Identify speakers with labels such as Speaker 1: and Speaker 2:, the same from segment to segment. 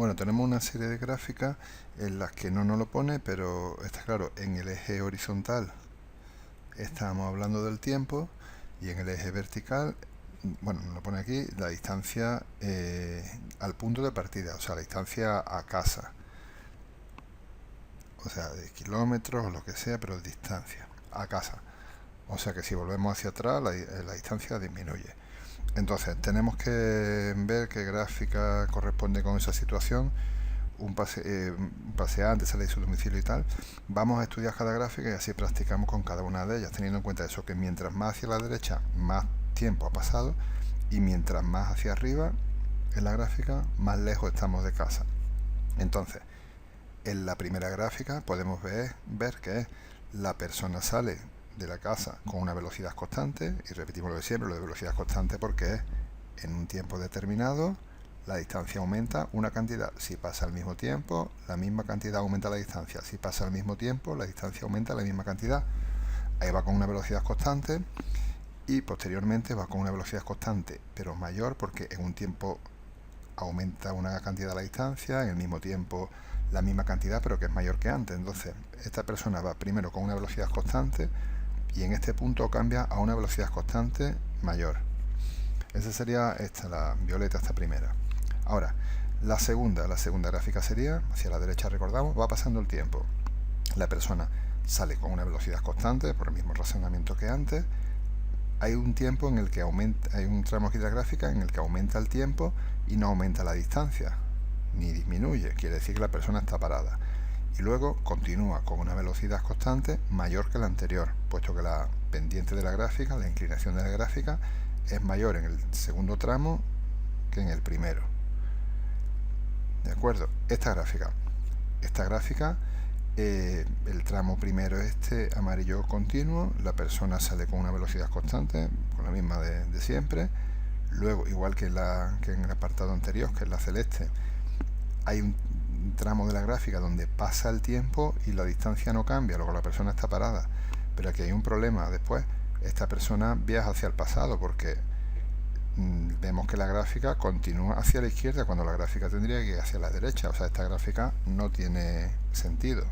Speaker 1: Bueno, tenemos una serie de gráficas en las que no nos lo pone, pero está claro, en el eje horizontal estamos hablando del tiempo y en el eje vertical, bueno, nos lo pone aquí, la distancia al punto de partida, o sea, la distancia a casa. O sea, de kilómetros o lo que sea, pero de distancia a casa. O sea que si volvemos hacia atrás, la distancia disminuye. Entonces, tenemos que ver qué gráfica corresponde con esa situación. Un paseante sale de su domicilio y tal. Vamos a estudiar cada gráfica y así practicamos con cada una de ellas, teniendo en cuenta eso, que mientras más hacia la derecha, más tiempo ha pasado, y mientras más hacia arriba en la gráfica, más lejos estamos de casa. Entonces, en la primera gráfica podemos ver que la persona sale de la casa con una velocidad constante, y repetimos lo de siempre, lo de velocidad constante, porque es en un tiempo determinado la distancia aumenta una cantidad. Si pasa al mismo tiempo, la misma cantidad aumenta la distancia. Si pasa al mismo tiempo, la distancia aumenta la misma cantidad. Ahí va con una velocidad constante y posteriormente va con una velocidad constante, pero mayor, porque en un tiempo aumenta una cantidad la distancia, en el mismo tiempo la misma cantidad, pero que es mayor que antes. Entonces, esta persona va primero con una velocidad constante y en este punto cambia a una velocidad constante mayor. Esa sería esta, la violeta, esta primera. Ahora, la segunda gráfica sería, hacia la derecha recordamos, va pasando el tiempo. La persona sale con una velocidad constante, por el mismo razonamiento que antes. Hay un tiempo en el que aumenta, hay un tramo aquí de la gráfica en el que aumenta el tiempo y no aumenta la distancia, ni disminuye, quiere decir que la persona está parada. Y luego continúa con una velocidad constante mayor que la anterior, puesto que la pendiente de la gráfica, la inclinación de la gráfica, es mayor en el segundo tramo que en el primero. ¿De acuerdo? Esta gráfica, el tramo primero es este amarillo continuo, la persona sale con una velocidad constante, con la misma de siempre. Luego, igual que en el apartado anterior, que es la celeste, hay un tramo de la gráfica donde pasa el tiempo y la distancia no cambia, luego la persona está parada. Pero aquí hay un problema después. Esta persona viaja hacia el pasado porque vemos que la gráfica continúa hacia la izquierda cuando la gráfica tendría que ir hacia la derecha. O sea, esta gráfica no tiene sentido.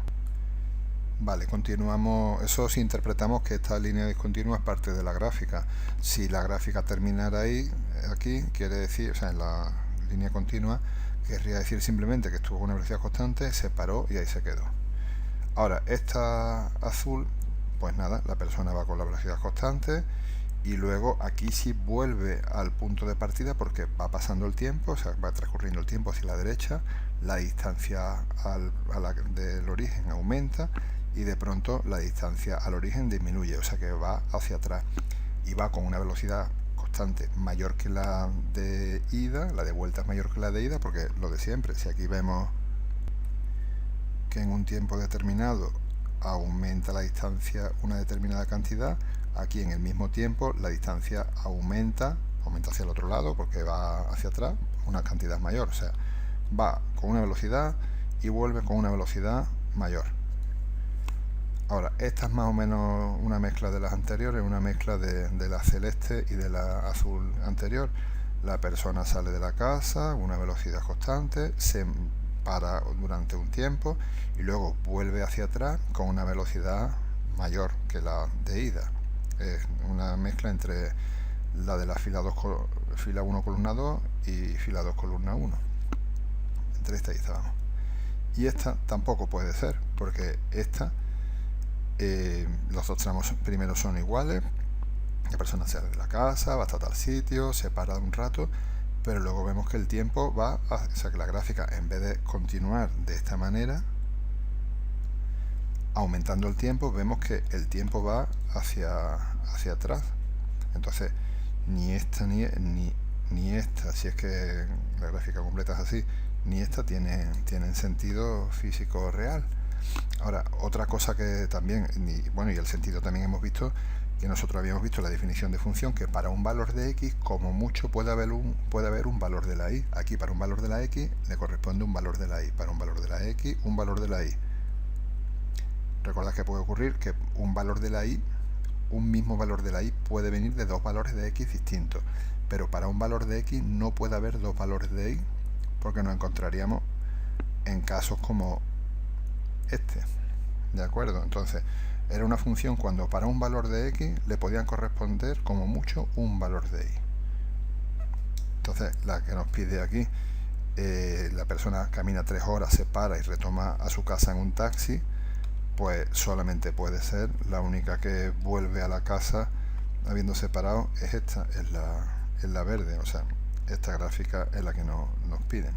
Speaker 1: Vale, continuamos. Eso si interpretamos que esta línea discontinua es parte de la gráfica. Si la gráfica terminara ahí, aquí, quiere decir, o sea, en la línea continua, querría decir simplemente que estuvo a una velocidad constante, se paró y ahí se quedó. Ahora, esta azul, pues nada, la persona va con la velocidad constante y luego aquí sí vuelve al punto de partida porque va pasando el tiempo, o sea, va transcurriendo el tiempo hacia la derecha, la distancia del origen aumenta y de pronto la distancia al origen disminuye, o sea que va hacia atrás y va con una velocidad constante mayor que la de ida, la de vuelta es mayor que la de ida, porque lo de siempre, si aquí vemos que en un tiempo determinado aumenta la distancia una determinada cantidad, aquí en el mismo tiempo la distancia aumenta hacia el otro lado porque va hacia atrás una cantidad mayor, o sea, va con una velocidad y vuelve con una velocidad mayor. Ahora, esta es más o menos una mezcla de las anteriores, una mezcla de la celeste y de la azul anterior. La persona sale de la casa a una velocidad constante, se para durante un tiempo y luego vuelve hacia atrás con una velocidad mayor que la de ida. Es una mezcla entre la de la fila 2, fila 1 columna 2 y fila 2 columna 1. Entre esta y esta vamos. Y esta tampoco puede ser, porque esta los dos tramos primeros son iguales, la persona sale de la casa, va hasta tal sitio, se para un rato, pero luego vemos que el tiempo va, o sea que la gráfica en vez de continuar de esta manera, aumentando el tiempo, vemos que el tiempo va hacia atrás. Entonces, ni esta ni esta, si es que la gráfica completa es así, ni esta tienen sentido físico real. Ahora, otra cosa que también, bueno, y el sentido también hemos visto, que nosotros habíamos visto la definición de función, que para un valor de x, como mucho puede haber un valor de la y. Aquí para un valor de la x le corresponde un valor de la y, para un valor de la x, un valor de la y. Recordad que puede ocurrir que un valor de la y, un mismo valor de la y puede venir de dos valores de x distintos, pero para un valor de x no puede haber dos valores de y, porque nos encontraríamos en casos como este, ¿de acuerdo? Entonces, era una función cuando para un valor de x le podían corresponder como mucho un valor de y. Entonces, la que nos pide aquí, la persona camina 3 horas, se para y retoma a su casa en un taxi, pues solamente puede ser, la única que vuelve a la casa habiendo separado es esta, es la verde, o sea, esta gráfica es la que nos piden.